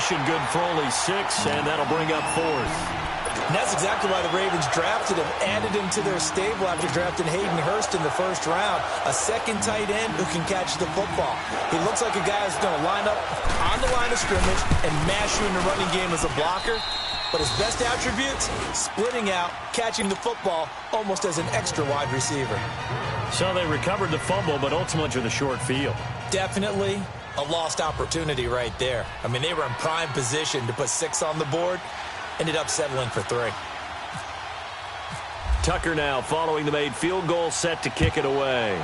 reception, good for only 6, and that'll bring up 4th. And that's exactly why the Ravens drafted him, added him to their stable after drafting Hayden Hurst in the first round. A second tight end who can catch the football. He looks like a guy who's going to line up on the line of scrimmage and mash you in the running game as a blocker. But his best attributes, splitting out, catching the football almost as an extra wide receiver. So they recovered the fumble, but ultimately to the short field. Definitely a lost opportunity right there. I mean, they were in prime position to put 6 on the board. Ended up settling for 3. Tucker now following the made field goal, set to kick it away.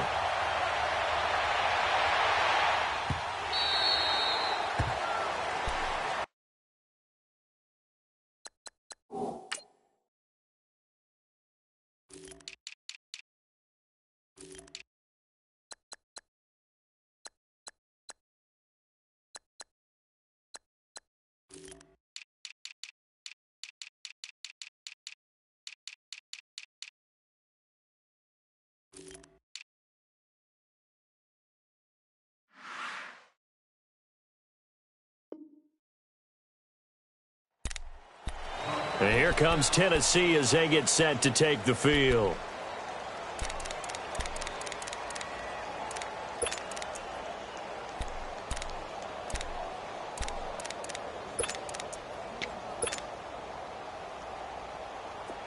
And here comes Tennessee as they get set to take the field.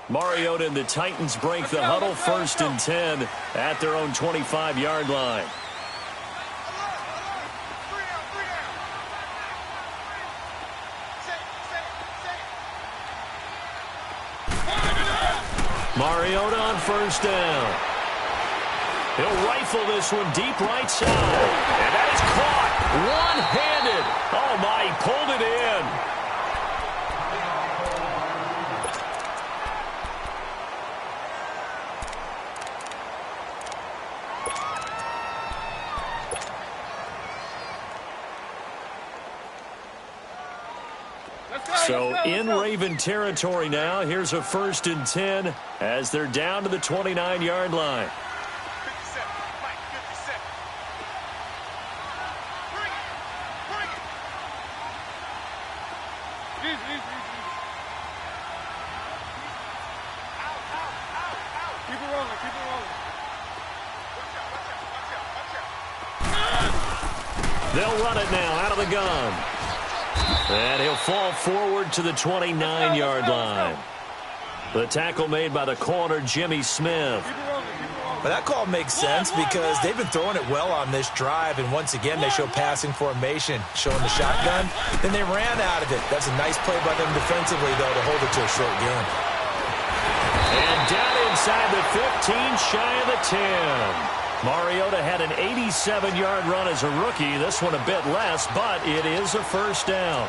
Mariota and the Titans break the huddle, 1st and 10 at their own 25-yard line. Mariota on 1st down. He'll rifle this one deep right side. And that is caught one-handed. Oh, my, he pulled it in. So in Raven territory now. Here's a 1st and 10 as they're down to the 29-yard line. They'll run it now out of the gun. And he'll fall forward to the 29-yard line. The tackle made by the corner, Jimmy Smith. Well, that call makes sense because they've been throwing it well on this drive, and once again they show passing formation, showing the shotgun. Then they ran out of it. That's a nice play by them defensively, though, to hold it to a short game. And down inside the 15, shy of the 10. Mariota had an 87-yard run as a rookie. This one a bit less, but it is a 1st down.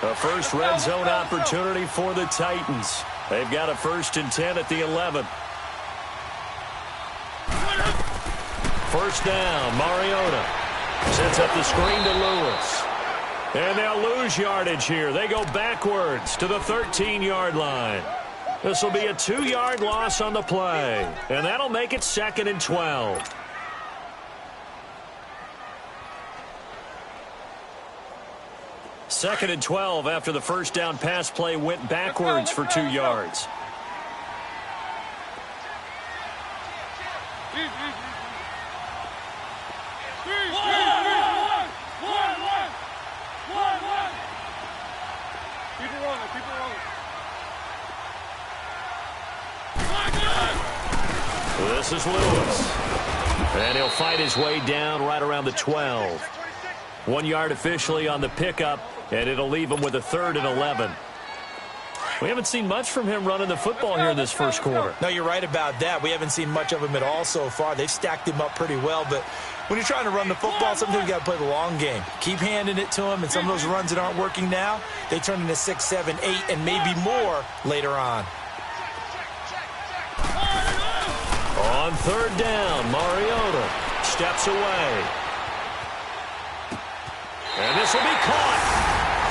A first red zone opportunity for the Titans. They've got a 1st and 10 at the 11. 1st down, Mariota sets up the screen to Lewis. And they'll lose yardage here. They go backwards to the 13-yard line. This will be a 2-yard loss on the play. And that'll make it 2nd and 12. Second and 12 after the 1st down pass play went backwards for 2 yards. This is Lewis. And he'll fight his way down right around the 12. 1 yard officially on the pickup, and it'll leave him with a 3rd and 11. We haven't seen much from him running the football here in this first quarter. No, you're right about that. We haven't seen much of him at all so far. They've stacked him up pretty well, but when you're trying to run the football, sometimes you got to play the long game. Keep handing it to him, and some of those runs that aren't working now, they turn into 6, 7, 8, and maybe more later on. On 3rd down, Mariota steps away. And this will be caught.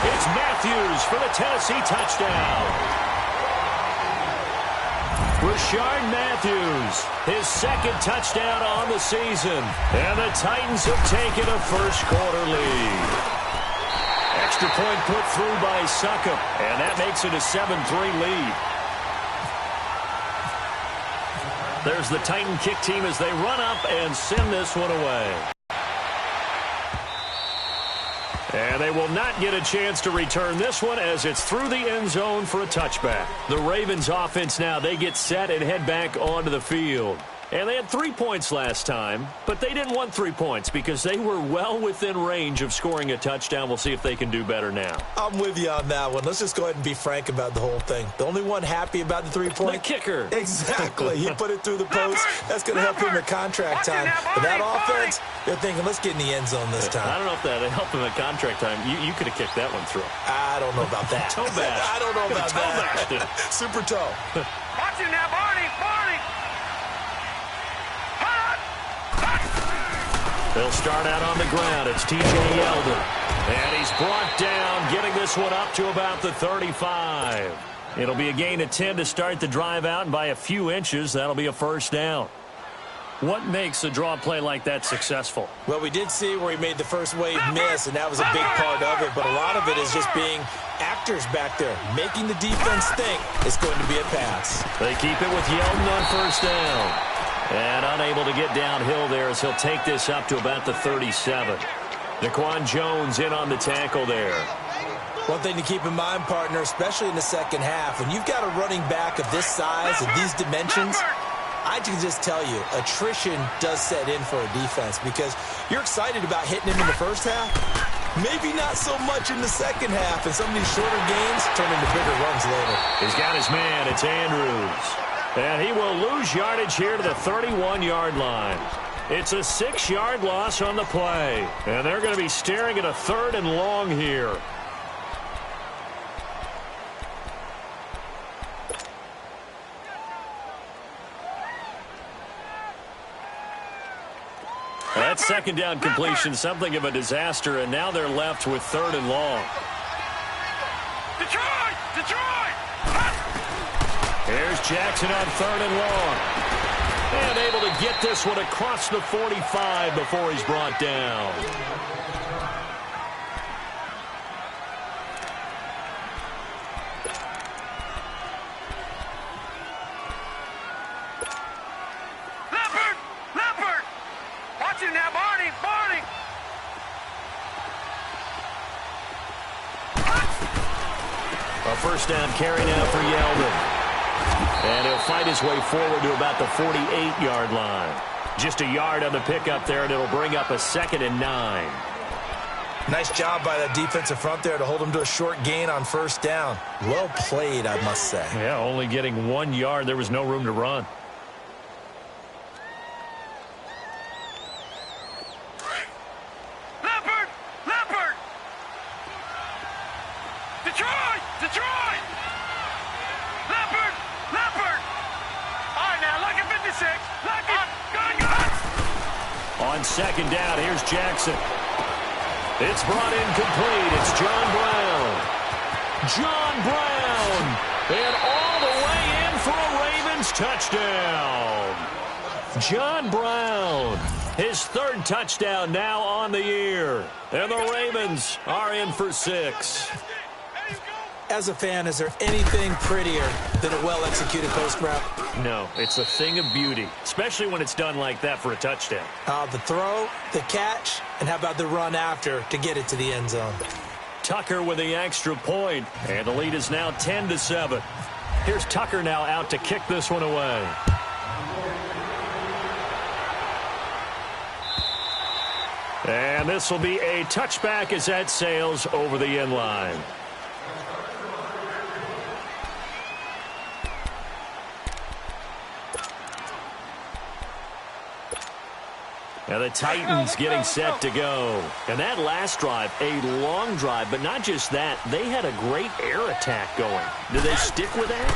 It's Matthews for the Tennessee touchdown. Rashard Matthews, his second touchdown on the season. And the Titans have taken a first-quarter lead. Extra point put through by Succop, and that makes it a 7-3 lead. There's the Titan kick team as they run up and send this one away. And they will not get a chance to return this one as it's through the end zone for a touchback. The Ravens offense now, they get set and head back onto the field. And they had 3 points last time, but they didn't want 3 points because they were well within range of scoring a touchdown. We'll see if they can do better now. I'm with you on that one. Let's just go ahead and be frank about the whole thing. The only one happy about the 3-point? The kicker. Exactly. He put it through the post. That's going to help him at contract time. But that offense, they're thinking, let's get in the end zone this time. I don't know if that helped him at contract time. You could have kicked that one through. I don't know about that. Toe bash. I don't know about that. Super toe. Watch him now, Barney. They'll start out on the ground. It's T.J. Yeldon. And he's brought down, getting this one up to about the 35. It'll be a gain of 10 to start the drive out, and by a few inches, that'll be a first down. What makes a draw play like that successful? Well, we did see where he made the first wave miss, and that was a big part of it. But a lot of it is just being actors back there, making the defense think it's going to be a pass. They keep it with Yeldon on first down. And unable to get downhill there as he'll take this up to about the 37. Daquan Jones in on the tackle there. One thing to keep in mind, partner, especially in the second half, when you've got a running back of this size and these dimensions, I can just tell you, attrition does set in for a defense because you're excited about hitting him in the first half. Maybe not so much in the second half, and some of these shorter gains turn into bigger runs later. He's got his man. It's Andrews. And he will lose yardage here to the 31-yard line. It's a 6-yard loss on the play. And they're going to be staring at a 3rd and long here. That second down completion, something of a disaster, and now they're left with 3rd and long. Detroit! Here's Jackson on 3rd and long. And able to get this one across the 45 before he's brought down. Leopard! Watch him now, Barney! A first down carry now for Yeldon. And he'll fight his way forward to about the 48-yard line. Just a yard on the pickup there, and it'll bring up a 2nd and 9. Nice job by that defensive front there to hold him to a short gain on first down. Well played, I must say. Yeah, only getting 1 yard. There was no room to run. Leopard! Detroit! Leopard! All right, now, look at 56. Look at... On second down, here's Jackson. It's brought in complete. It's John Brown. And all the way in for a Ravens touchdown. John Brown, his 3rd touchdown now on the year. And the Ravens are in for 6. As a fan, is there anything prettier than a well-executed post route? No, it's a thing of beauty, especially when it's done like that for a touchdown. The throw, the catch, and how about the run after to get it to the end zone? Tucker with the extra point, and the lead is now 10-7. Here's Tucker now out to kick this one away. And this will be a touchback as that sails over the end line. Now the Titans getting set to go. And that last drive, a long drive, but not just that. They had a great air attack going. Do they stick with that?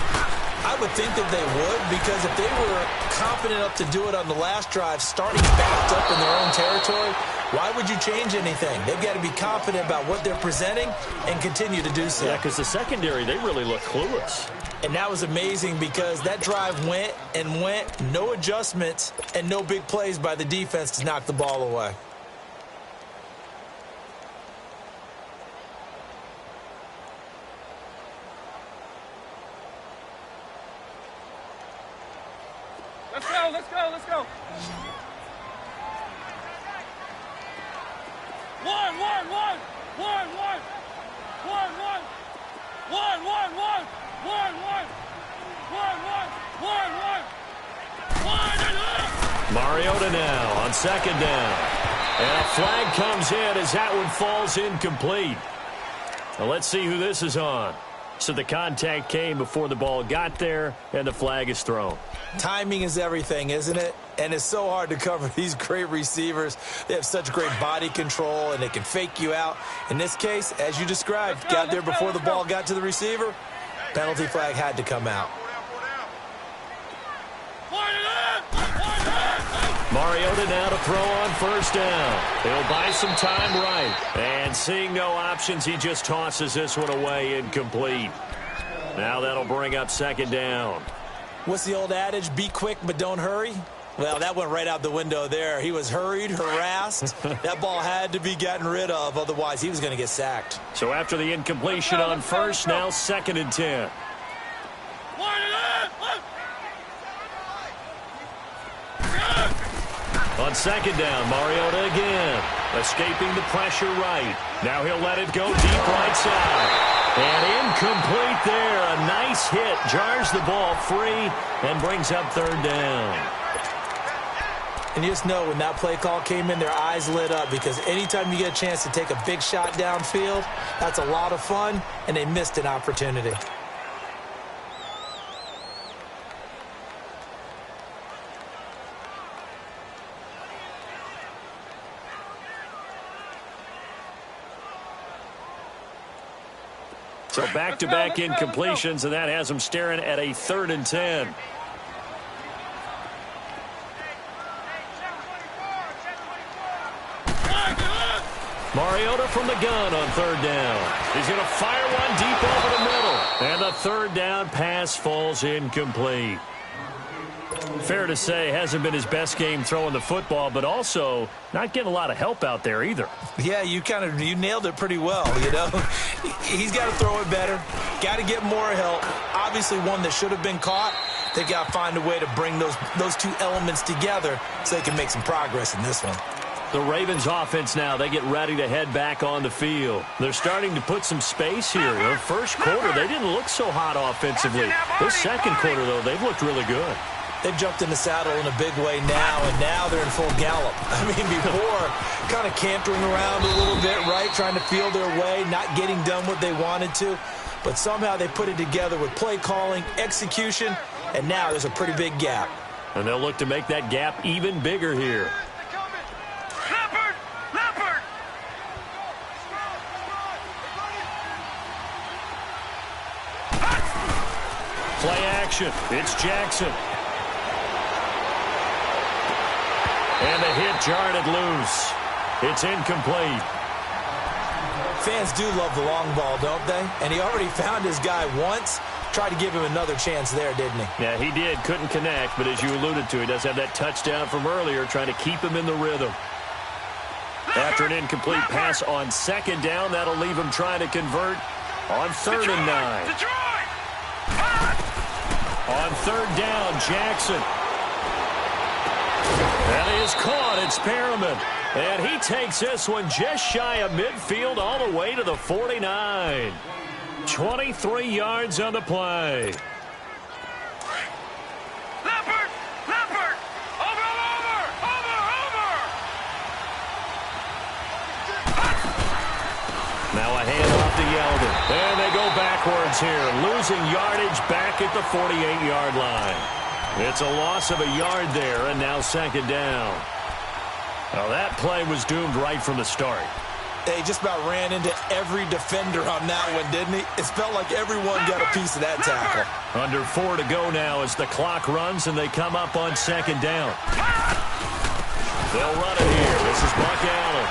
I would think that they would, because if they were confident enough to do it on the last drive, starting backed up in their own territory, Why would you change anything? They've got to be confident about what they're presenting and continue to do so. Yeah, because the secondary, they really look clueless. And that was amazing because that drive went and went, no adjustments, and no big plays by the defense to knock the ball away. Let's go, let's go, let's go. One. Mariota now on second down. And a flag comes in as that one falls incomplete. Now let's see who this is on. So the contact came before the ball got there, and the flag is thrown. Timing is everything, isn't it? And it's so hard to cover these great receivers. They have such great body control, and they can fake you out. In this case, as you described, got there before the ball got to the receiver. Penalty flag had to come out. Mariota now to throw on first down. He'll buy some time right. And seeing no options, he just tosses this one away incomplete. Now that'll bring up second down. What's the old adage? Be quick, but don't hurry. Well, that went right out the window there. He was hurried, harassed. That ball had to be gotten rid of, otherwise he was going to get sacked. So after the incompletion on first, now 2nd and 10. On second down, Mariota again. Escaping the pressure right. Now he'll let it go deep right side. And incomplete there. A nice hit. Jars the ball free and brings up 3rd down. And you just know when that play call came in, their eyes lit up because anytime you get a chance to take a big shot downfield, that's a lot of fun, and they missed an opportunity. So back-to-back incompletions, and that has them staring at a 3rd and 10. Mariota from the gun on 3rd down. He's going to fire one deep over the middle. And the 3rd down pass falls incomplete. Fair to say, hasn't been his best game throwing the football, but also not getting a lot of help out there either. Yeah, you nailed it pretty well, you know. He's got to throw it better. Got to get more help. Obviously one that should have been caught. They got to find a way to bring those two elements together so they can make some progress in this one. The Ravens offense now, they get ready to head back on the field. They're starting to put some space here. The first quarter, they didn't look so hot offensively. This second quarter, though, they've looked really good. They've jumped in the saddle in a big way now, and now they're in full gallop. I mean, before, kind of cantering around a little bit, right, trying to feel their way, not getting done what they wanted to. But somehow they put it together with play calling, execution, and now there's a pretty big gap. And they'll look to make that gap even bigger here. Play action. It's Jackson. And the hit jarred it loose. It's incomplete. Fans do love the long ball, don't they? And he already found his guy once. Tried to give him another chance there, didn't he? Yeah, he did. Couldn't connect, but as you alluded to, he does have that touchdown from earlier, trying to keep him in the rhythm. After an incomplete pass on 2nd down, that'll leave him trying to convert on 3rd and 9. On 3rd down, Jackson. And he is caught. It's Perriman. And he takes this one just shy of midfield all the way to the 49. 23 yards on the play. Leopard! Over! Now a handoff to Yeldon. And they go backwards here, losing yardage back at the 48-yard line. It's a loss of a yard there, and now 2nd down. Now that play was doomed right from the start. They just about ran into every defender on that one, didn't he? It felt like everyone got a piece of that tackle. Under 4 to go now as the clock runs and they come up on 2nd down. They'll run it here. This is Buck Allen.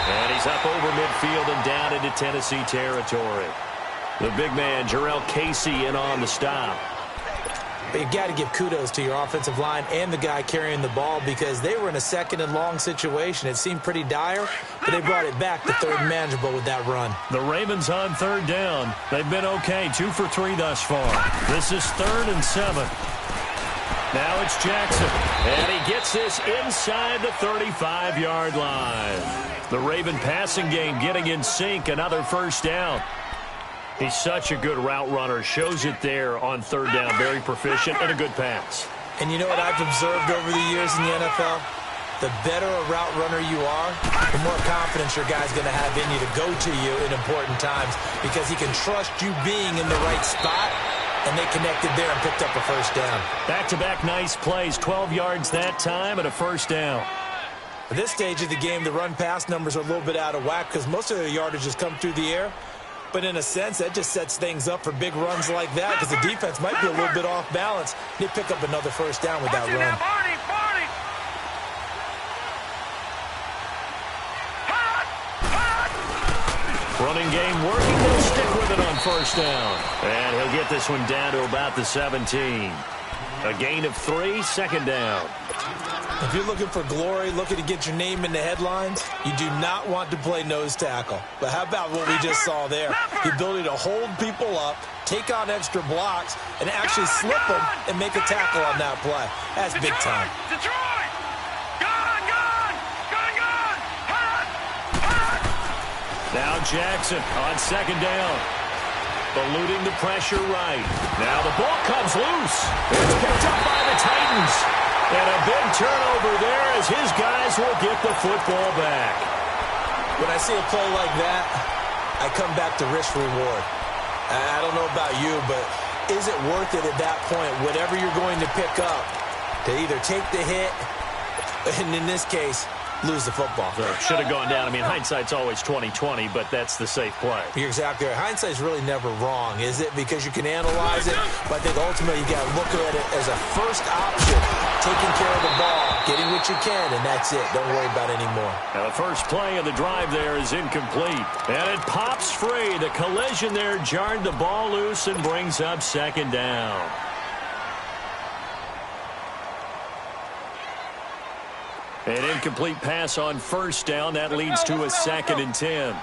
And he's up over midfield and down into Tennessee territory. The big man, Jarrell Casey, in on the stop. But you got to give kudos to your offensive line and the guy carrying the ball because they were in a second and long situation. It seemed pretty dire, but they brought it back to third and manageable with that run. The Ravens on third down. They've been okay, 2 for 3 thus far. This is 3rd and 7. Now it's Jackson, and he gets this inside the 35-yard line. The Raven passing game getting in sync, another first down. He's such a good route runner. Shows it there on third down. Very proficient and a good pass. And you know what I've observed over the years in the NFL? The better a route runner you are, the more confidence your guy's going to have in you to go to you in important times because he can trust you being in the right spot, and they connected there and picked up a first down. Back-to-back nice plays. 12 yards that time and a first down. At this stage of the game, the run-pass numbers are a little bit out of whack because most of their yardage has come through the air. But in a sense, that just sets things up for big runs like that because the defense might be a little bit off balance. They pick up another first down with that run. Running game working. They'll stick with it on first down. And he'll get this one down to about the 17. A gain of 3, second down. If you're looking for glory, looking to get your name in the headlines, you do not want to play nose tackle. But how about what we just saw there? The ability to hold people up, take on extra blocks, and actually slip them and make a tackle on that play. That's big time. Detroit! Gone! Now Jackson on second down. Eluding the pressure right. Now the ball comes loose. It's picked up by the Titans. And a big turnover there as his guys will get the football back. When I see a play like that, I come back to risk reward. I don't know about you, but is it worth it at that point, whatever you're going to pick up, to either take the hit, and in this case, lose the football? Should have gone down. I mean, hindsight's always 20/20, but that's the safe play. You're exactly right. Hindsight's really never wrong, is it? Because you can analyze it, but I think ultimately you got to look at it as a first option, taking care of the ball, getting what you can, and that's it. Don't worry about it anymore. Now the first play of the drive there is incomplete, and it pops free. The collision there jarred the ball loose and brings up second down. An incomplete pass on first down. That leads to a 2nd and 10.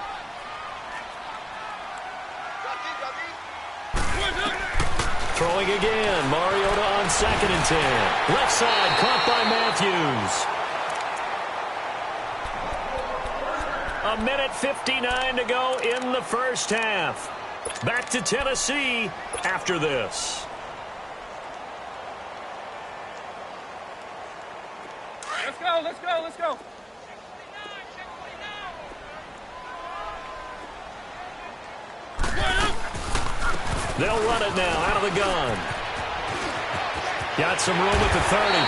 Throwing again. Mariota on 2nd and 10. Left side caught by Matthews. 1:59 to go in the first half. Back to Tennessee after this. Let's go. They'll run it now out of the gun. Got some room at the 30.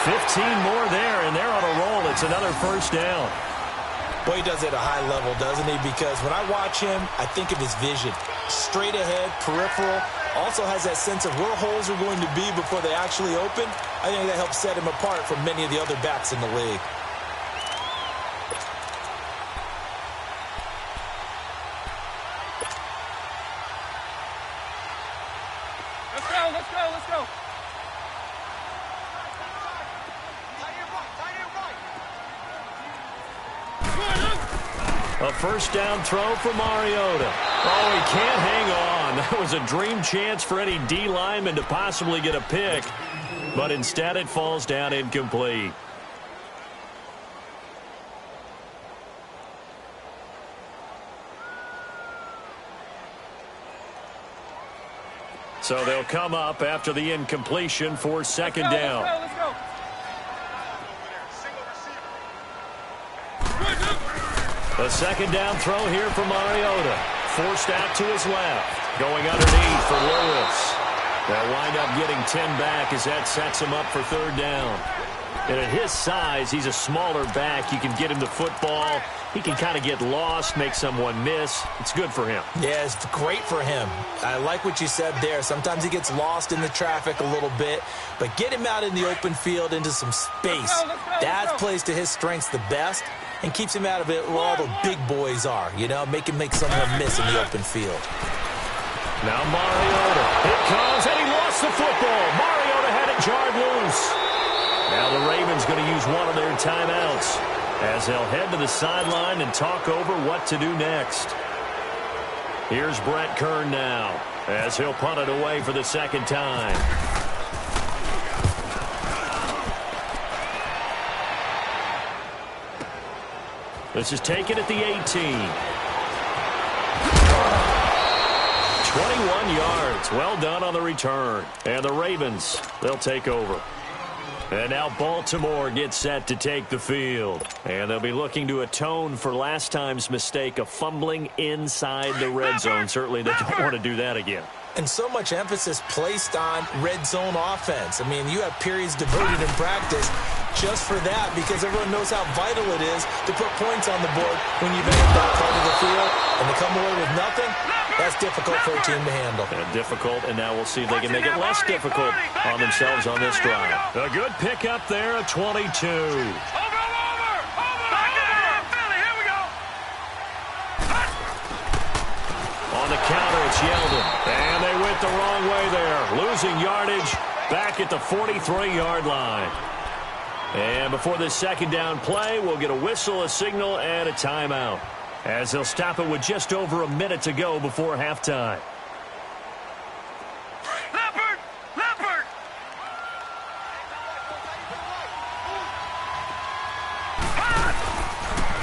15 more there, and they're on a roll. It's another first down. Boy, he does it at a high level, doesn't he? Because when I watch him, I think of his vision. Straight ahead, peripheral. Also has that sense of where holes are going to be before they actually open. I think that helps set him apart from many of the other backs in the league. Let's go. A first down throw for Mariota. Oh, he can't hang on. That was a dream chance for any D lineman to possibly get a pick, but instead it falls down incomplete. So they'll come up after the incompletion for second down. Let's go. A second down throw here for Mariota. Forced out to his left. Going underneath for Lewis. They'll wind up getting 10 back as that sets him up for third down. And at his size, he's a smaller back. You can get him the football. He can kind of get lost, make someone miss. It's good for him. Yeah, it's great for him. I like what you said there. Sometimes he gets lost in the traffic a little bit, but get him out in the open field into some space. That plays to his strengths the best and keeps him out of it where all the big boys are, you know, make someone miss in the open field. Now Mariota. It comes, and he lost the football. Mariota had it jarred loose. Now the Ravens going to use one of their timeouts as they'll head to the sideline and talk over what to do next. Here's Brett Kern now as he'll punt it away for the second time. This is taken at the 18. 21 yards. Well done on the return. And the Ravens, they'll take over. And now Baltimore gets set to take the field. And they'll be looking to atone for last time's mistake of fumbling inside the red zone. Certainly they don't want to do that again. And so much emphasis placed on red zone offense. I mean, you have periods devoted in practice just for that because everyone knows how vital it is to put points on the board when you've entered that part of the field. And to come away with nothing, that's difficult for a team to handle. Difficult, and now we'll see if they can make it less difficult on themselves on this drive. A good pickup there, a 22. On the counter, it's Yeldon. And they went the wrong way there. Losing yardage back at the 43-yard line. And before this second down play, we'll get a whistle, a signal, and a timeout, as they'll stop it with just over a minute to go before halftime. Leopard!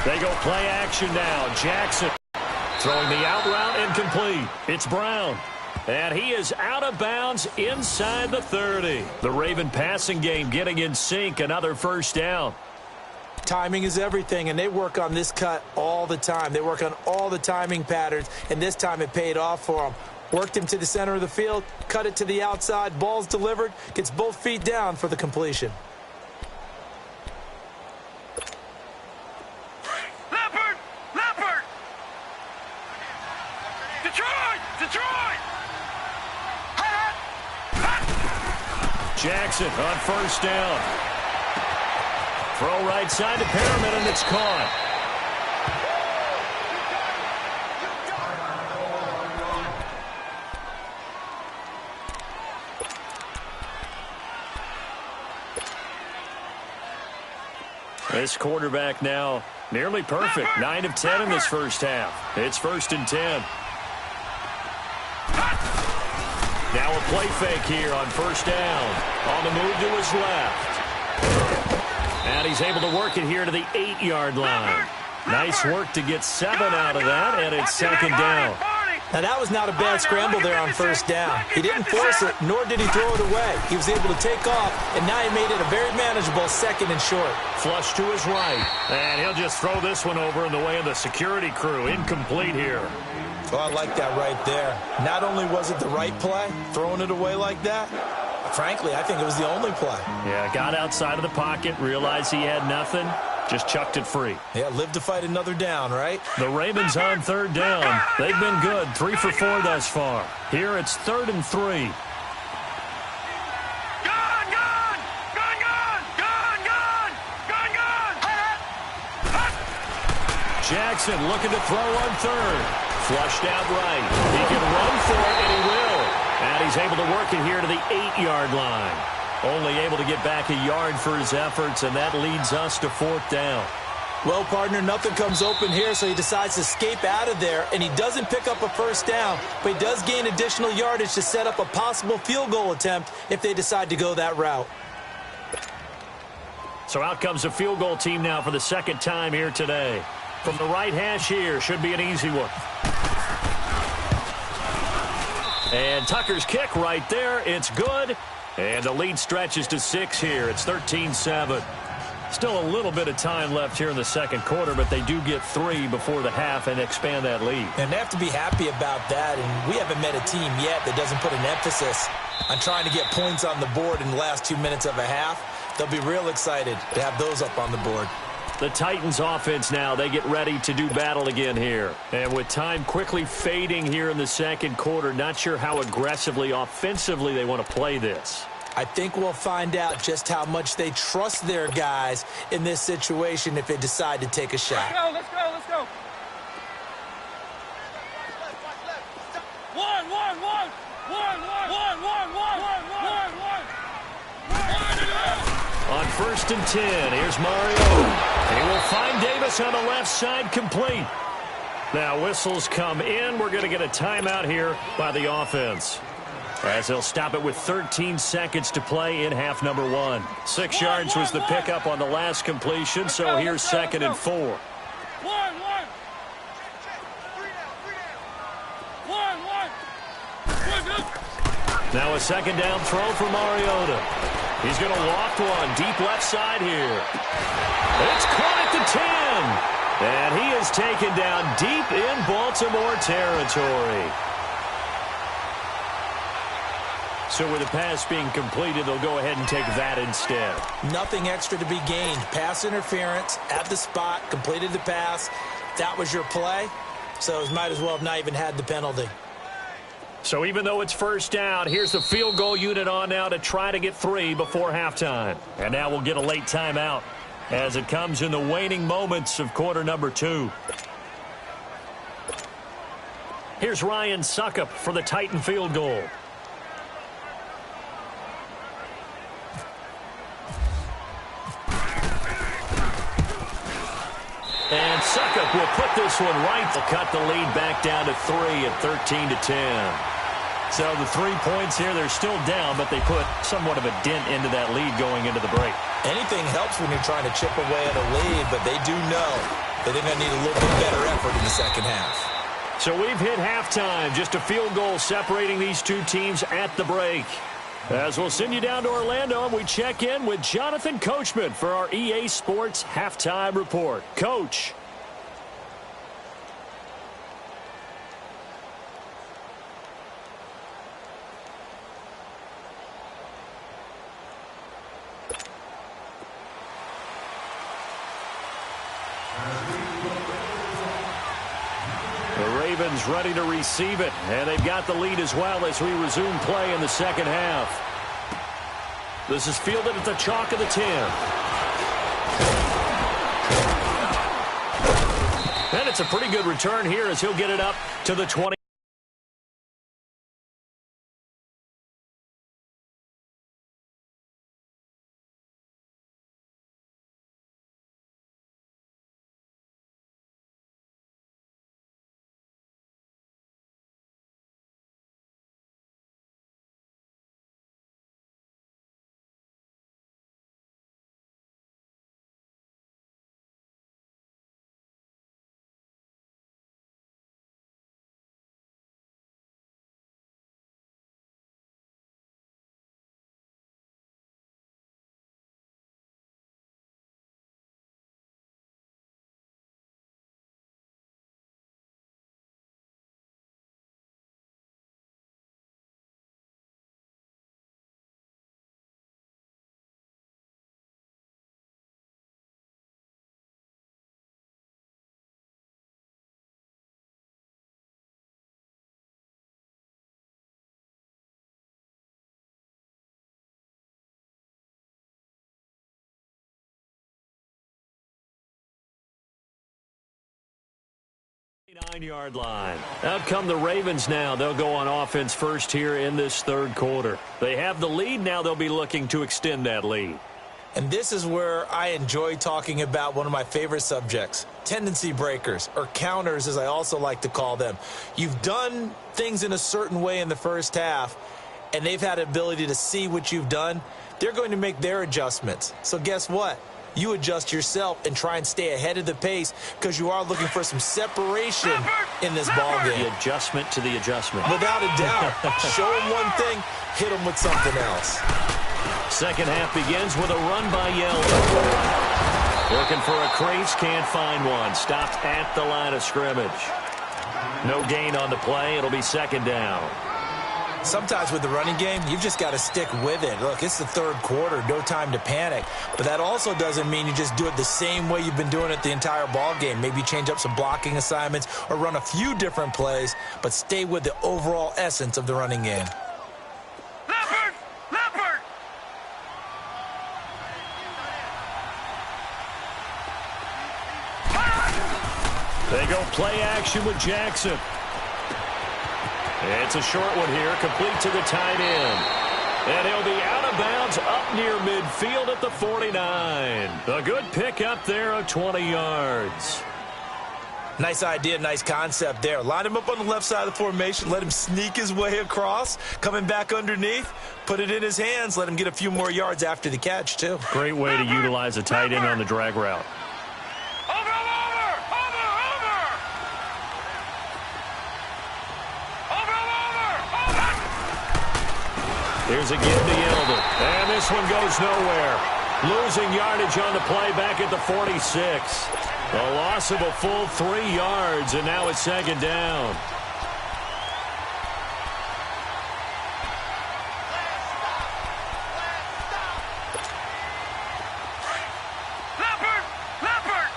They go play action now. Jackson throwing the out route incomplete. It's Brown. And he is out of bounds inside the 30. The Raven passing game getting in sync. Another first down. Timing is everything, and they work on this cut all the time. They work on all the timing patterns, and this time it paid off for them. Worked him to the center of the field, cut it to the outside, ball's delivered, gets both feet down for the completion. Leopard! Detroit! Jackson on first down. Throw right side to Perriman, and it's caught. This quarterback now nearly perfect. 9 of 10 in this first half. It's 1st and 10. Now a play fake here on first down. On the move to his left. And he's able to work it here to the 8-yard line. Nice work to get 7 out of that, and it's second down. Now, that was not a bad scramble there on first down. He didn't force it, nor did he throw it away. He was able to take off, and now he made it a very manageable 2nd and short. Flush to his right, and he'll just throw this one over in the way of the security crew. Incomplete here. Oh, I like that right there. Not only was it the right play, throwing it away like that, frankly, I think it was the only play. Yeah, got outside of the pocket, realized he had nothing, just chucked it free. Yeah, live to fight another down, right? The Ravens on third down. They've been good, 3 for 4 thus far. Here it's 3rd and 3. Jackson looking to throw on third. Flushed out right. He can run for it, and he will. And he's able to work it here to the 8-yard line. Only able to get back a yard for his efforts, and that leads us to 4th down. Well, partner, nothing comes open here, so he decides to escape out of there, and he doesn't pick up a first down, but he does gain additional yardage to set up a possible field goal attempt if they decide to go that route. So out comes the field goal team now for the second time here today. From the right hash here, should be an easy one. And Tucker's kick right there. It's good. And the lead stretches to 6 here. It's 13-7. Still a little bit of time left here in the second quarter, but they do get 3 before the half and expand that lead. And they have to be happy about that, and we haven't met a team yet that doesn't put an emphasis on trying to get points on the board in the last 2 minutes of a half. They'll be real excited to have those up on the board. The Titans offense now, they get ready to do battle again here. And with time quickly fading here in the second quarter, not sure how aggressively, offensively they want to play this. I think we'll find out just how much they trust their guys in this situation if they decide to take a shot. Let's go. One. On 1st and 10, here's Mario. He will find Davis on the left side, complete. Now whistles come in. We're going to get a timeout here by the offense, as they'll stop it with 13 seconds to play in half number 1. 6 yards was the pickup on the last completion, so here's 2nd and 4. Now a 2nd down throw for Mariota. He's going to loft one deep left side here. It's caught at the 10. And he is taken down deep in Baltimore territory. So with the pass being completed, they'll go ahead and take that instead. Nothing extra to be gained. Pass interference at the spot, completed the pass. That was your play, so it might as well have not even had the penalty. So even though it's 1st down, here's the field goal unit on now to try to get 3 before halftime. And now we'll get a late timeout as it comes in the waning moments of quarter number 2. Here's Ryan Suckup for the Titan field goal. And Suckup will put this one right to cut the lead back down to 3 at 13-10. So the 3 points here, they're still down, but they put somewhat of a dent into that lead going into the break. Anything helps when you're trying to chip away at a lead, but they do know that they're going to need a little bit better effort in the second half. So we've hit halftime, just a field goal separating these two teams at the break. As we'll send you down to Orlando, and we check in with Jonathan Coachman for our EA Sports Halftime Report. Coach. The Ravens ready to receive it, and they've got the lead as well as we resume play in the second half. This is fielded at the chalk of the 10. And it's a pretty good return here as he'll get it up to the 20. Nine-yard line. Out come the Ravens now. They'll go on offense first here in this third quarter. They have the lead. Now they'll be looking to extend that lead. And this is where I enjoy talking about one of my favorite subjects, tendency breakers, or counters as I also like to call them. You've done things in a certain way in the first half, and they've had an ability to see what you've done. They're going to make their adjustments. So guess what? You adjust yourself and try and stay ahead of the pace because you are looking for some separation in this ball game. The adjustment to the adjustment. Without a doubt. Show them one thing, hit them with something else. Second half begins with a run by Yeldon. Looking for a crease, can't find one. Stopped at the line of scrimmage. No gain on the play. It'll be second down. Sometimes with the running game, you've just got to stick with it. Look, it's the third quarter, no time to panic. But that also doesn't mean you just do it the same way you've been doing it the entire ball game. Maybe change up some blocking assignments or run a few different plays, but stay with the overall essence of the running game. Leopard! Leopard! They go play action with Jackson. It's a short one here, complete to the tight end. And he'll be out of bounds up near midfield at the 49. A good pickup there of 20 yards. Nice idea, nice concept there. Line him up on the left side of the formation, let him sneak his way across, coming back underneath, put it in his hands, let him get a few more yards after the catch, too. Great way to utilize a tight end on the drag route. Here's a give to Yeldon. And this one goes nowhere. Losing yardage on the play back at the 46. A loss of a full 3 yards, and now it's second down. Leopard! Leopard!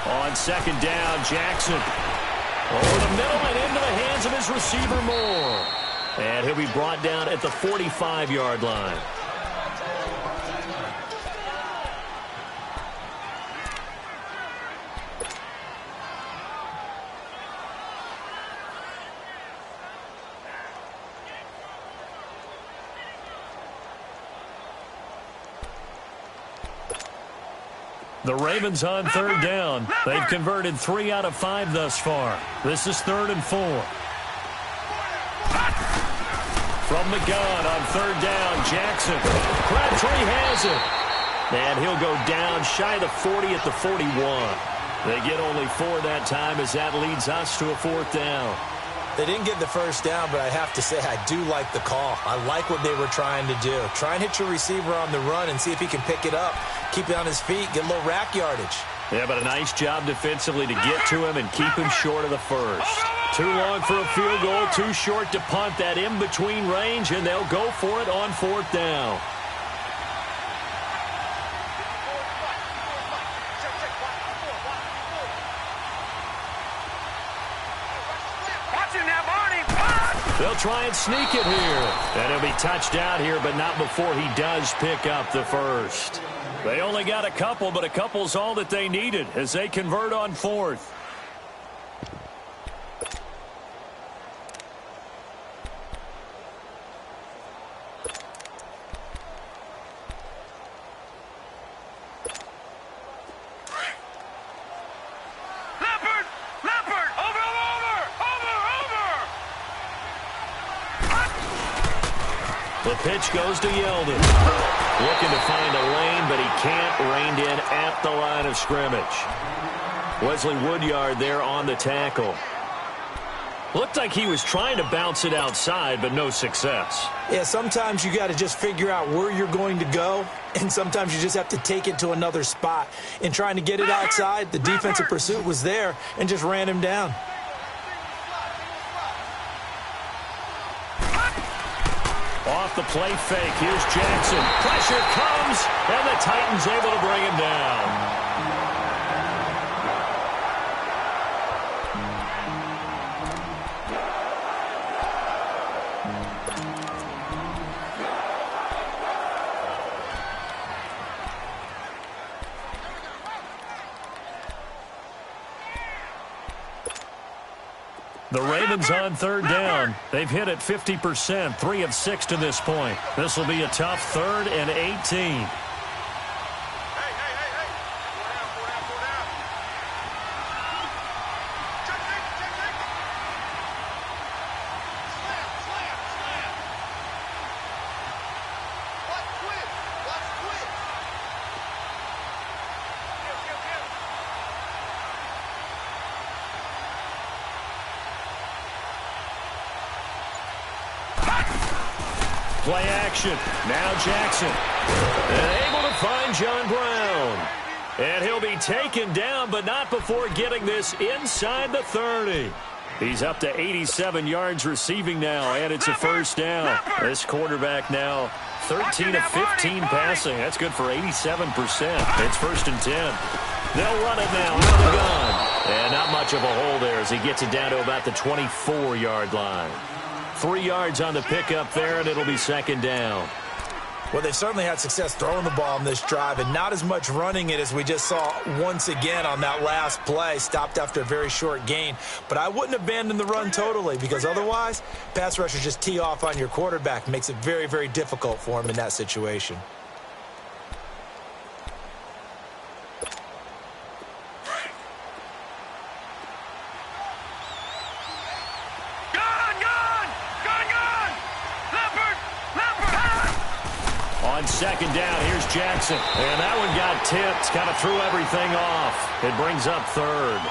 On second down, Jackson. Over the middle and into the hands of his receiver Moore. And he'll be brought down at the 45-yard line. The Ravens on third down. They've converted 3 out of 5 thus far. This is 3rd and 4. From the gun on third down, Jackson. Crabtree has it. And he'll go down shy of the 40 at the 41. They get only 4 that time as that leads us to a 4th down. They didn't get the first down, but I have to say I do like the call. I like what they were trying to do. Try and hit your receiver on the run and see if he can pick it up. Keep it on his feet, get a little rack yardage. Yeah, but a nice job defensively to get to him and keep him short of the first. Too long for a field goal, too short to punt that in-between range, and they'll go for it on 4th down. They'll try and sneak it here. And he'll be touched out here, but not before he does pick up the first. They only got a couple, but a couple's all that they needed as they convert on 4th. The pitch goes to Yeldon. Looking to find a lane, but he can't. Reined in at the line of scrimmage. Wesley Woodyard there on the tackle. Looked like he was trying to bounce it outside, but no success. Yeah, sometimes you got to just figure out where you're going to go, and sometimes you just have to take it to another spot. In trying to get it outside, the defensive pursuit was there and just ran him down. Off the play fake, here's Jackson. Pressure comes, and the Titans able to bring him down. The Ravens on third down. They've hit it 50%, 3 of 6 to this point. This will be a tough 3rd and 18. Play action. Now Jackson. And able to find John Brown. And he'll be taken down, but not before getting this inside the 30. He's up to 87 yards receiving now, and it's a first down. This quarterback now 13 of 15 passing. That's good for 87%. It's first and 10. They'll run it now out of the gun. And not much of a hole there as he gets it down to about the 24-yard line. 3 yards on the pickup there, and it'll be second down. Well, they've certainly had success throwing the ball in this drive and not as much running it as we just saw once again on that last play. Stopped after a very short gain. But I wouldn't abandon the run totally because otherwise, pass rushers just tee off on your quarterback. Makes it very, very difficult for him in that situation. On second down, here's Jackson. And that one got tipped, kind of threw everything off. It brings up third.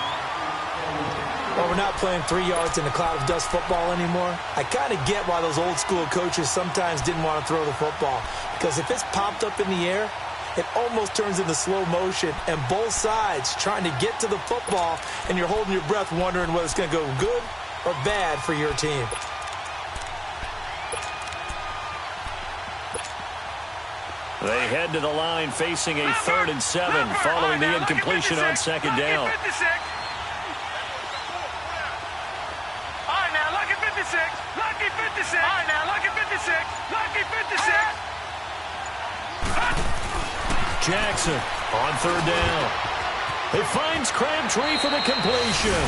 Well, we're not playing 3 yards in a cloud of dust football anymore. I kind of get why those old school coaches sometimes didn't want to throw the football. Because if it's popped up in the air, it almost turns into slow motion. And both sides trying to get to the football, and you're holding your breath wondering whether it's going to go good or bad for your team. They head to the line facing a 3rd and 7 following the incompletion on second down. All right, now, lucky 56. Lucky 56. All right, now, lucky 56. Lucky 56. Jackson on 3rd down. It finds Crabtree for the completion.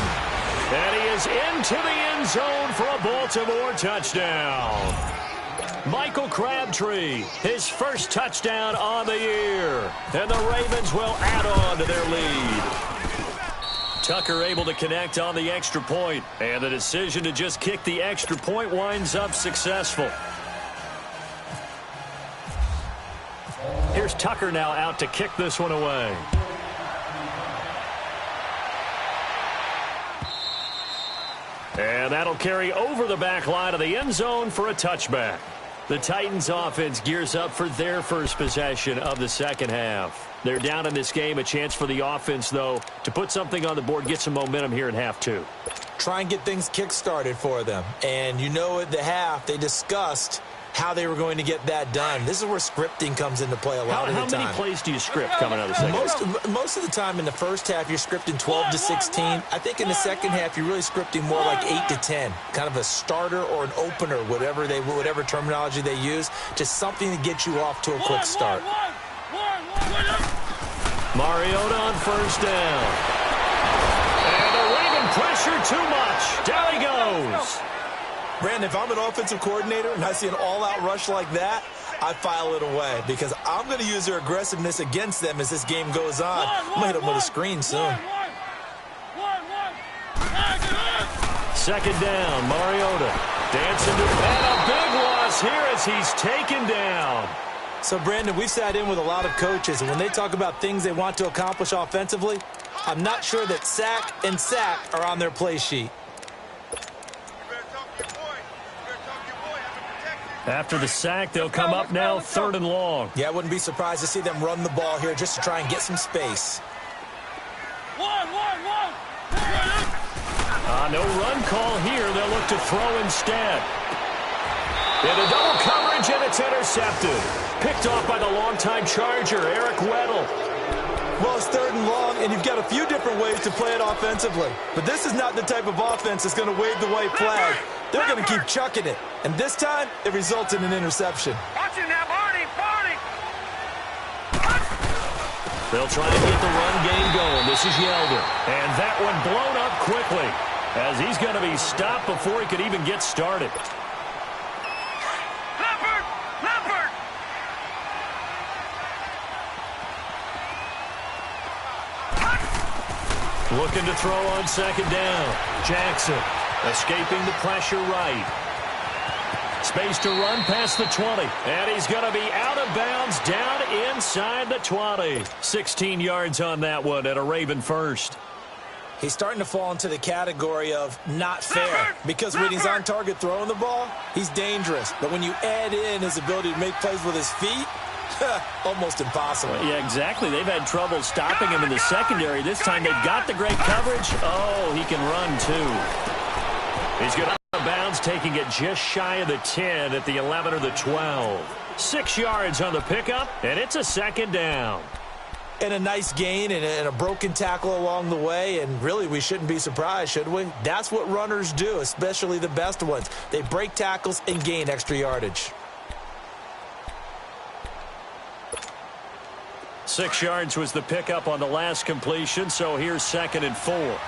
And he is into the end zone for a Baltimore touchdown. Michael Crabtree, his first touchdown on the year. And the Ravens will add on to their lead. Tucker able to connect on the extra point. And the decision to just kick the extra point winds up successful. Here's Tucker now out to kick this one away. And that'll carry over the back line of the end zone for a touchback. The Titans offense gears up for their first possession of the second half. They're down in this game. A chance for the offense, though, to put something on the board, get some momentum here in half two. Try and get things kick-started for them. And you know at the half, they discussed how they were going to get that done. This is where scripting comes into play a lot of the time. How many plays do you script coming out of the second half? Most of the time in the first half, you're scripting 12 to 16. I think in the second half, you're really scripting more like 8 to 10. Kind of a starter or an opener, whatever terminology they use. Just something to get you off to a quick start. Mariota on first down. And the Raven pressure too much. Down he goes. Brandon, if I'm an offensive coordinator and I see an all-out rush like that, I file it away because I'm going to use their aggressiveness against them as this game goes on. I'm going to hit them with a screen soon. Second down, Mariota dancing to and a big loss here as he's taken down. So, Brandon, we've sat in with a lot of coaches, and when they talk about things they want to accomplish offensively, I'm not sure that sack and sack are on their play sheet. After the sack, they'll come up now 3rd and long. Yeah, I wouldn't be surprised to see them run the ball here just to try and get some space. No run call here. They'll look to throw instead. Into double coverage, and it's intercepted. Picked off by the longtime Charger, Eric Weddle. Well, it's 3rd and long, and you've got a few different ways to play it offensively. But this is not the type of offense that's going to wave the white flag. They're going to keep chucking it. And this time, it results in an interception. Watch him now, Barney. They'll try to get the run game going. This is Yeldon. And that one blown up quickly as he's going to be stopped before he could even get started. Leopard! Looking to throw on second down. Jackson escaping the pressure right. Space to run past the 20. And he's going to be out of bounds down inside the 20. 16 yards on that one and a Raven first. He's starting to fall into the category of not fair because when he's on target throwing the ball, he's dangerous. But when you add in his ability to make plays with his feet, Almost impossible. Yeah, exactly. They've had trouble stopping him in the secondary. This time they've got the great coverage. Oh, he can run, too. He's going out of bounds, taking it just shy of the 10 at the 11 or the 12. 6 yards on the pickup, and it's a second down. And a nice gain and a broken tackle along the way, and really we shouldn't be surprised, should we? That's what runners do, especially the best ones. They break tackles and gain extra yardage. 6 yards was the pickup on the last completion, so here's 2nd and 4.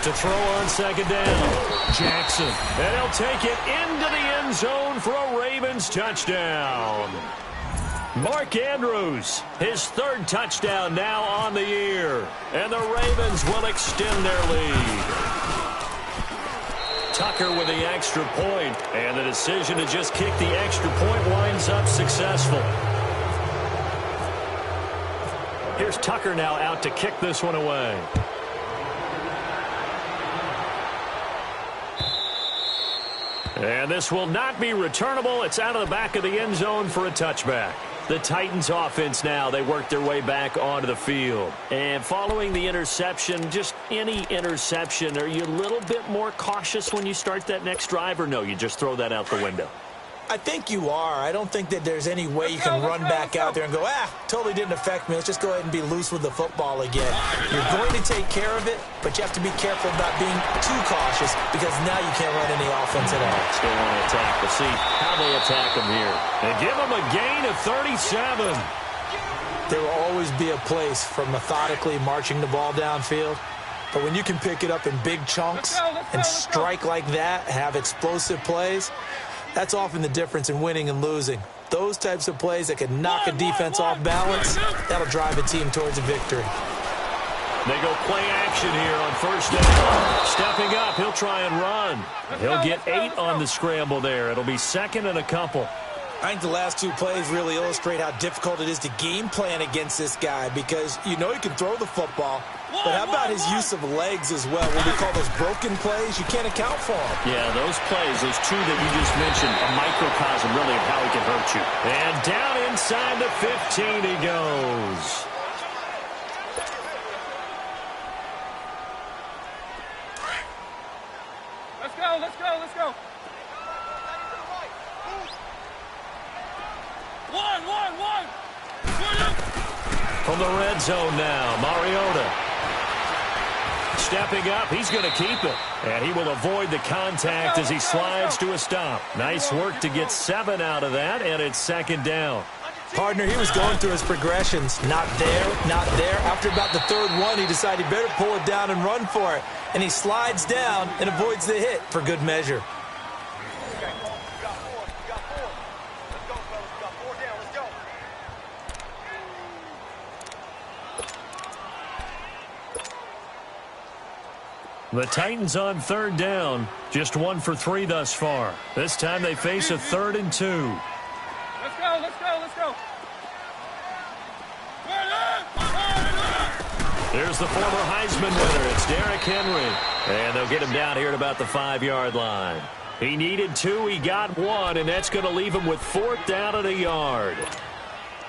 To throw on 2nd down, Jackson. And he'll take it into the end zone for a Ravens touchdown. Mark Andrews, his 3rd touchdown now on the year. And the Ravens will extend their lead. Tucker with the extra point, and the decision to just kick the extra point winds up successful. Here's Tucker now out to kick this one away. And this will not be returnable. It's out of the back of the end zone for a touchback. The Titans offense now, they work their way back onto the field. And following the interception, just any interception, are you a little bit more cautious when you start that next drive, or no, you just throw that out the window? I think you are. I don't think that there's any way you can run back out there and go, totally didn't affect me. Let's just go ahead and be loose with the football again. You're going to take care of it, but you have to be careful about being too cautious because now you can't run any offense at all. Still want to attack. We'll see how they attack them here. And give them a gain of 37. There will always be a place for methodically marching the ball downfield. But when you can pick it up in big chunks and strike like that, have explosive plays, that's often the difference in winning and losing. Those types of plays that can knock a defense off balance, that'll drive a team towards a victory. They go play action here on 1st down. Stepping up, he'll try and run. He'll get 8 on the scramble there. It'll be 2nd and a couple. I think the last 2 plays really illustrate how difficult it is to game plan against this guy because you know he can throw the football, but how about his use of legs as well? What we call those broken plays, you can't account for them. Yeah, those plays, those 2 that you just mentioned, a microcosm really of how he can hurt you. And down inside the 15 he goes. Let's go, let's go, let's go. One. From the red zone now, Mariota. Stepping up, he's going to keep it. And he will avoid the contact as he slides to a stop. Nice work to get 7 out of that, and it's 2nd down. Partner, he was going through his progressions. Not there, not there. After about the 3rd one, he decided he better pull it down and run for it. And he slides down and avoids the hit for good measure. The Titans on 3rd down, just 1 for 3 thus far. This time they face a 3rd and 2. Let's go. Here's the former Heisman winner. It's Derrick Henry. And they'll get him down here at about the 5-yard line. He needed 2, he got 1, and that's going to leave him with 4th down and a yard.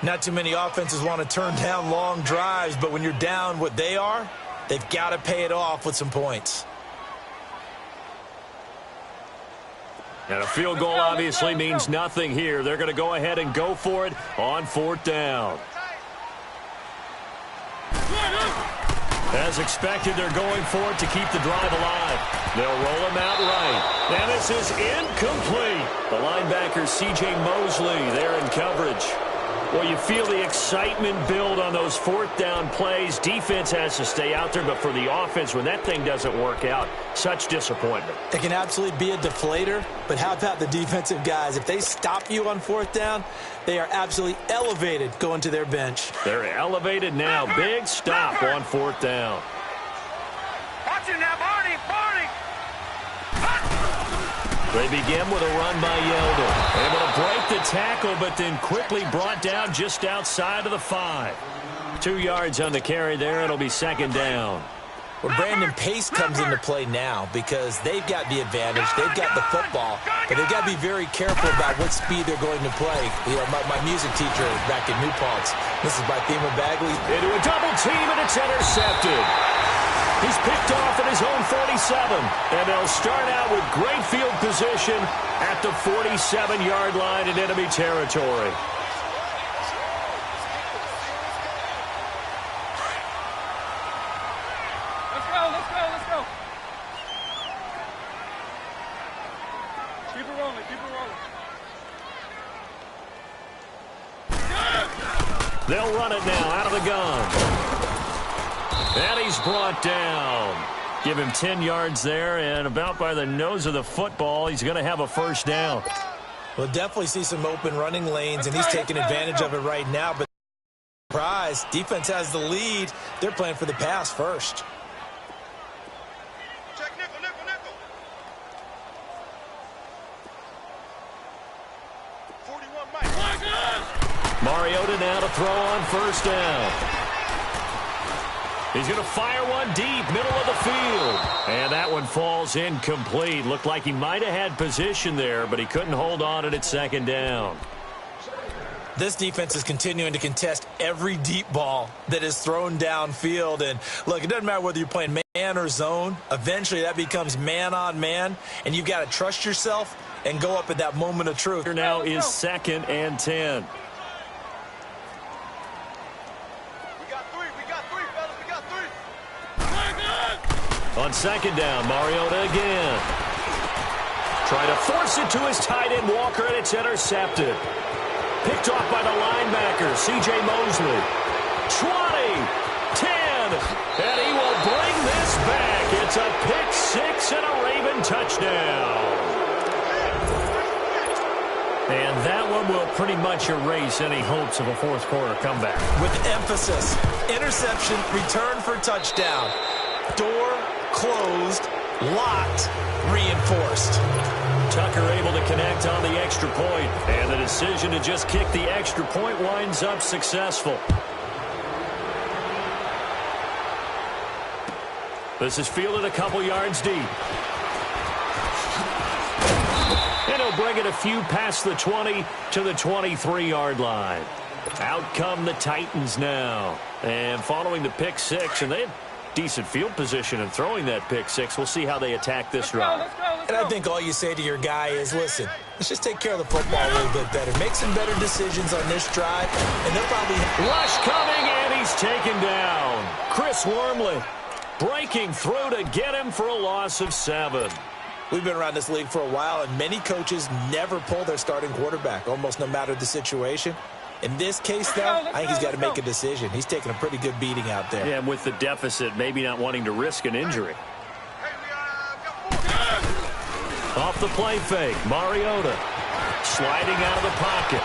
Not too many offenses want to turn down long drives, but when you're down what they are, they've got to pay it off with some points. And a field goal obviously means nothing here. They're going to go ahead and go for it on 4th down. As expected, they're going for it to keep the drive alive. They'll roll him out right. And this is incomplete. The linebacker, C.J. Mosley, there in coverage. Well, you feel the excitement build on those 4th down plays. Defense has to stay out there, but for the offense, when that thing doesn't work out, such disappointment. It can absolutely be a deflator, but how about the defensive guys? If they stop you on 4th down, they are absolutely elevated going to their bench. They're elevated now. Big stop on 4th down. Watch it now, Barney. They begin with a run by Yeldon. Able to break the tackle, but then quickly brought down just outside of the 5. 2 yards on the carry there. It'll be 2nd down. Well, Brandon, pace comes into play now because they've got the advantage. They've got the football, but they've got to be very careful about what speed they're going to play. You know, my music teacher back in New Paltz, this is by Thema Bagley. Into a double team, and it's intercepted. He's picked off at his own 47, and they'll start out with great field position at the 47-yard line in enemy territory. They'll run it now out of the gun. And he's brought down. Give him 10 yards there, and about by the nose of the football, he's going to have a first down. We'll definitely see some open running lanes, and he's taking advantage of it right now. But surprise, defense has the lead. They're playing for the pass first. Check nickel, nickel, nickel. 41 Mike. Mariota now to throw on first down. He's going to fire one deep, middle of the field. And that one falls incomplete. Looked like he might have had position there, but he couldn't hold on at second down. This defense is continuing to contest every deep ball that is thrown downfield. And, look, it doesn't matter whether you're playing man or zone. Eventually that becomes man on man, and you've got to trust yourself and go up at that moment of truth. Here now is 2nd and 10. On second down, Mariota again. Trying to force it to his tight end, Walker, and it's intercepted. Picked off by the linebacker, C.J. Mosley. 20, 10, and he will bring this back. It's a pick six and a Raven touchdown. And that one will pretty much erase any hopes of a fourth quarter comeback. With emphasis, interception, return for touchdown. Door closed, locked, reinforced. Tucker able to connect on the extra point, and the decision to just kick the extra point winds up successful. This is fielded a couple yards deep. And he'll bring it a few past the 20 to the 23-yard line. Out come the Titans now. And following the pick six, and they had decent field position and throwing that pick six. We'll see how they attack this drive. And I think all you say to your guy is, listen, let's just take care of the football a little bit better. Make some better decisions on this drive, and they'll probably... Rush coming, and he's taken down. Chris Wormley breaking through to get him for a loss of 7. We've been around this league for a while, and many coaches never pull their starting quarterback, almost no matter the situation. In this case, though, I think he's got to make a decision. He's taking a pretty good beating out there. Yeah, and with the deficit, maybe not wanting to risk an injury. Off the play fake, Mariota sliding out of the pocket.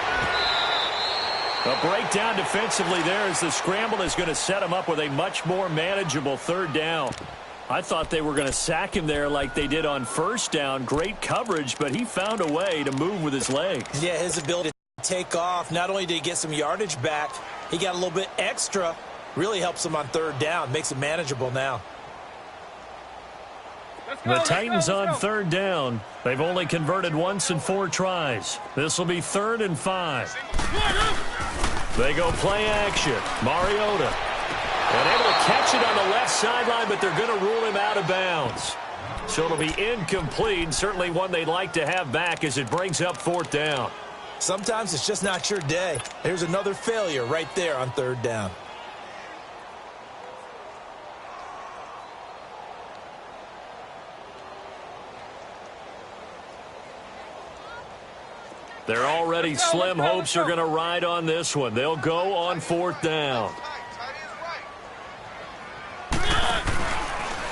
A breakdown defensively there as the scramble is going to set him up with a much more manageable third down. I thought they were going to sack him there like they did on first down. Great coverage, but he found a way to move with his legs. Yeah, his ability take off. Not only did he get some yardage back, he got a little bit extra. Really helps him on third down. Makes it manageable now. The Titans on third down. They've only converted once in 4 tries. This will be 3rd and 5. They go play action. Mariota. And able to catch it on the left sideline, but they're going to rule him out of bounds. So it'll be incomplete. Certainly one they'd like to have back as it brings up 4th down. Sometimes it's just not your day. There's another failure right there on third down. They're already slim hopes are going to ride on this one. They'll go on 4th down.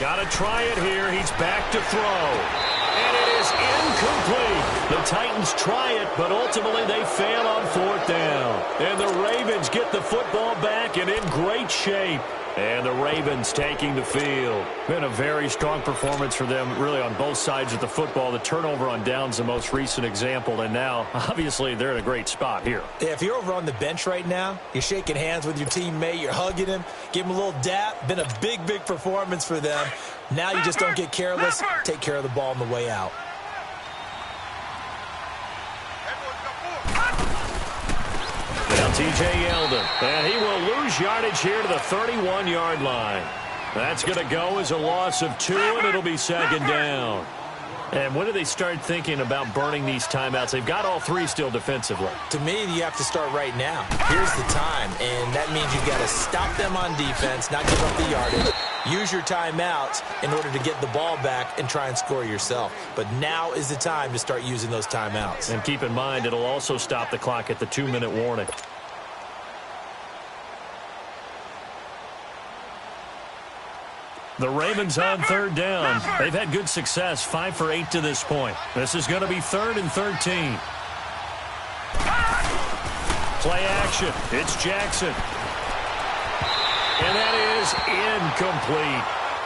Got to try it here. He's back to throw. And it is incomplete. The Titans try it, but ultimately they fail on fourth down. And the Ravens get the football back and in great shape. And the Ravens taking the field. Been a very strong performance for them, really, on both sides of the football. The turnover on downs, the most recent example. And now, obviously, they're in a great spot here. Yeah, if you're over on the bench right now, you're shaking hands with your teammate, you're hugging him, give him a little dap. Been a big, big performance for them. Now you just don't get careless. Take care of the ball on the way out. Now T.J. Yeldon, and he will lose yardage here to the 31-yard line. That's going to go as a loss of 2, and it'll be second down. And when do they start thinking about burning these timeouts? They've got all 3 still defensively. To me, you have to start right now. Here's the time, and that means you've got to stop them on defense, not give up the yardage. Use your timeouts in order to get the ball back and try and score yourself. But now is the time to start using those timeouts. And keep in mind, it'll also stop the clock at the 2-minute warning. The Ravens on third down. They've had good success, 5 for 8 to this point. This is going to be 3rd and 13. Play action. It's Jackson. And that is incomplete.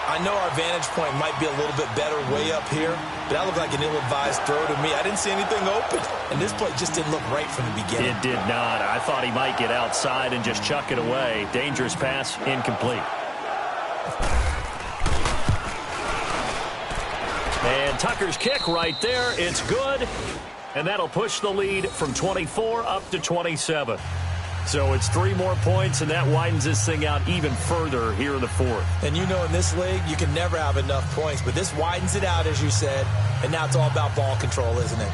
I know our vantage point might be a little bit better way up here, but that looked like an ill-advised throw to me. I didn't see anything open, and this play just didn't look right from the beginning. It did not. I thought he might get outside and just chuck it away. Dangerous pass, incomplete. And Tucker's kick right there. It's good. And that'll push the lead from 24 up to 27. So it's 3 more points, and that widens this thing out even further here in the 4th. And you know in this league, you can never have enough points. But this widens it out, as you said. And now it's all about ball control, isn't it?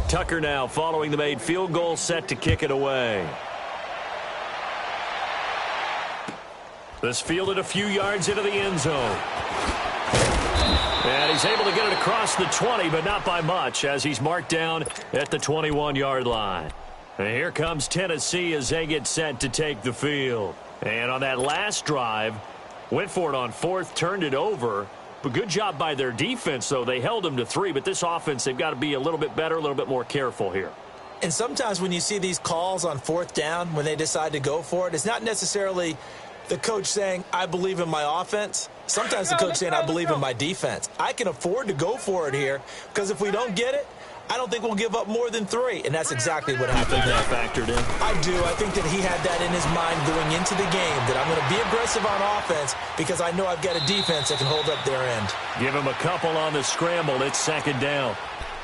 Tucker now following the made field goal, set to kick it away. This fielded a few yards into the end zone. And he's able to get it across the 20, but not by much, as he's marked down at the 21-yard line. And here comes Tennessee as they get set to take the field. And on that last drive, went for it on 4th, turned it over. But good job by their defense, though. They held them to 3, but this offense, they've got to be a little bit better, a little bit more careful here. And sometimes when you see these calls on 4th down, when they decide to go for it, it's not necessarily the coach saying, I believe in my offense. Sometimes the coach saying, I believe in my defense. I can afford to go for it here, because if we don't get it, I don't think we'll give up more than 3, and that's exactly what happened there. That factored in? I do. I think that he had that in his mind going into the game, that I'm going to be aggressive on offense because I know I've got a defense that can hold up their end. Give him a couple on the scramble. It's second down.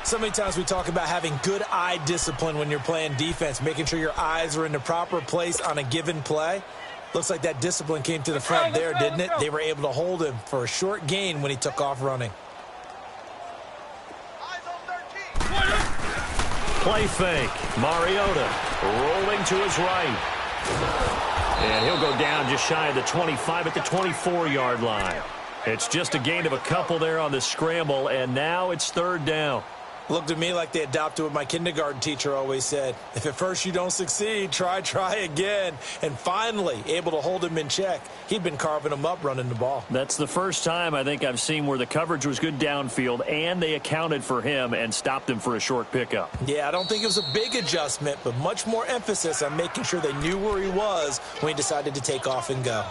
So many times we talk about having good eye discipline when you're playing defense, making sure your eyes are in the proper place on a given play. Looks like that discipline came to the front there, didn't it? They were able to hold him for a short gain when he took off running. Play fake. Mariota rolling to his right. And he'll go down just shy of the 25 at the 24-yard line. It's just a gain of a couple there on the scramble, and now it's 3rd down. Looked to me like they adopted what my kindergarten teacher always said. If at first you don't succeed, try again. And finally, able to hold him in check. He'd been carving him up running the ball. That's the first time I think I've seen where the coverage was good downfield, and they accounted for him and stopped him for a short pickup. Yeah, I don't think it was a big adjustment, but much more emphasis on making sure they knew where he was when he decided to take off and go.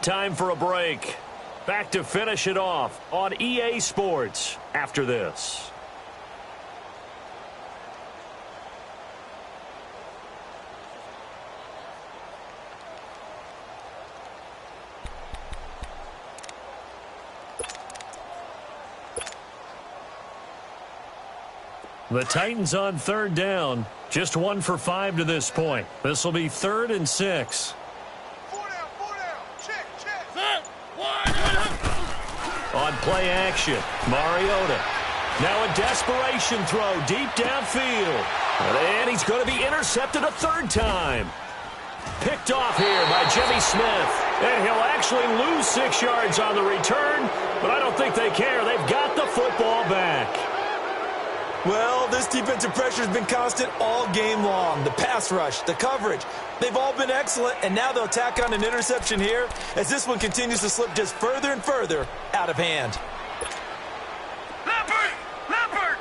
Time for a break. Back to finish it off on EA Sports after this. The Titans on 3rd down. Just 1 for 5 to this point. This will be 3rd and 6. On play action, Mariota. Now a desperation throw deep downfield. And he's going to be intercepted a 3rd time. Picked off here by Jimmy Smith. And he'll actually lose 6 yards on the return, but I don't think they care. They've got the football back. Well, this defensive pressure has been constant all game long. The pass rush, the coverage, they've all been excellent, and now they'll tack on an interception here as this one continues to slip just further and further out of hand. Leopard! Leopard!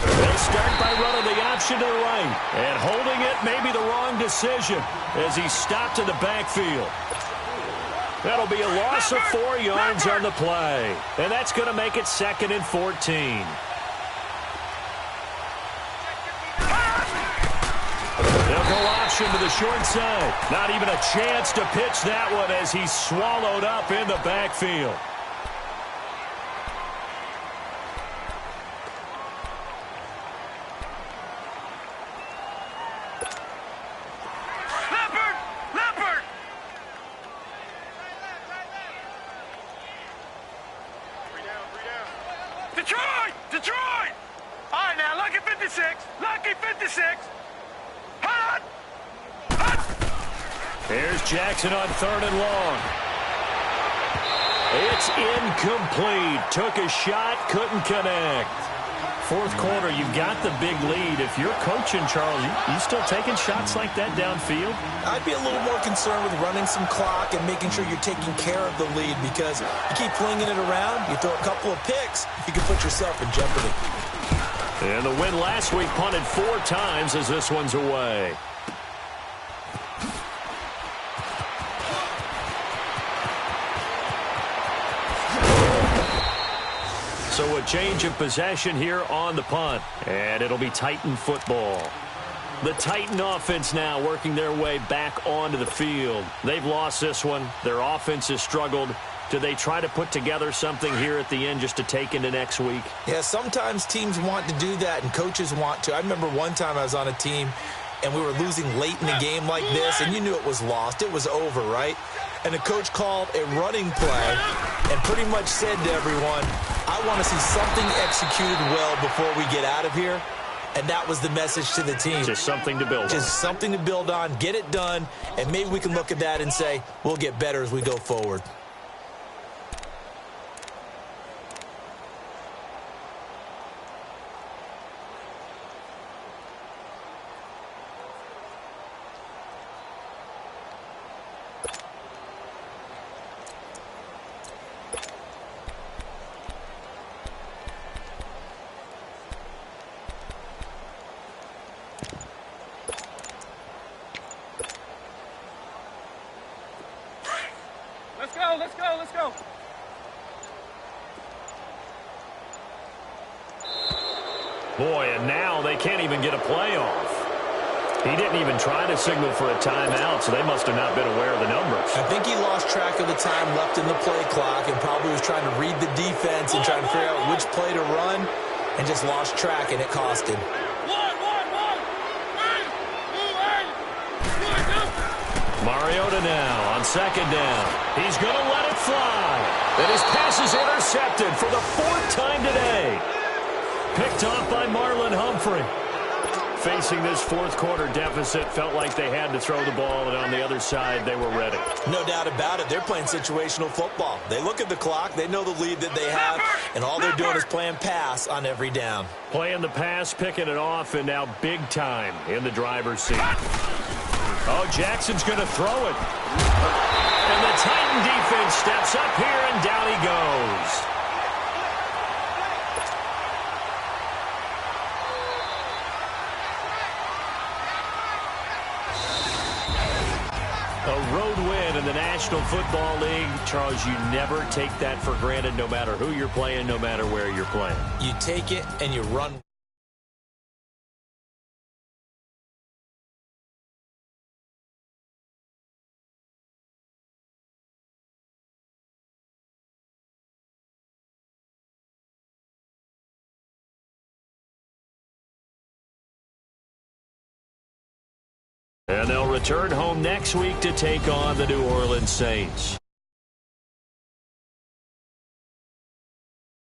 They start by running the option to the right, and holding it may be the wrong decision as he's stopped in the backfield. That'll be a loss of 4 yards on the play. And that's going to make it 2nd and 14. They'll go option to the short side. Not even a chance to pitch that one as he's swallowed up in the backfield. Detroit! Detroit! All right, now, lucky 56. Lucky 56. Hot! Hot! Here's Jackson on 3rd and long. It's incomplete. Took a shot, couldn't connect. 4th quarter, you've got the big lead. If you're coaching, Charles, you still taking shots like that downfield? I'd be a little more concerned with running some clock and making sure you're taking care of the lead, because you keep flinging it around, you throw a couple of picks, you can put yourself in jeopardy. And the win last week punted 4 times as this one's away. So a change of possession here on the punt, and it'll be Titan football. The Titan offense now working their way back onto the field. They've lost this one. Their offense has struggled. Do they try to put together something here at the end just to take into next week? Yeah, sometimes teams want to do that and coaches want to. I remember one time I was on a team and we were losing late in the game like this, and you knew it was lost. It was over, right? And the coach called a running play and pretty much said to everyone, I want to see something executed well before we get out of here. And that was the message to the team. Just something to build on. Just something to build on, get it done, and maybe we can look at that and say, we'll get better as we go forward. Let's go, let's go, let's go. Boy, and now they can't even get a play off. He didn't even try to signal for a timeout, so they must have not been aware of the numbers. I think he lost track of the time left in the play clock and probably was trying to read the defense and trying to figure out which play to run and just lost track, and it cost him. Mariota now on 2nd down. He's going to let it fly. And his pass is intercepted for the 4th time today. Picked off by Marlon Humphrey. Facing this 4th quarter deficit, felt like they had to throw the ball, and on the other side, they were ready. No doubt about it. They're playing situational football. They look at the clock, they know the lead that they have, and all they're doing is playing pass on every down. Playing the pass, picking it off, and now big time in the driver's seat. Oh, Jackson's going to throw it. And the Titan defense steps up here, and down he goes. A road win in the National Football League. Charles, you never take that for granted, no matter who you're playing, no matter where you're playing. You take it and you run. And they'll return home next week to take on the New Orleans Saints.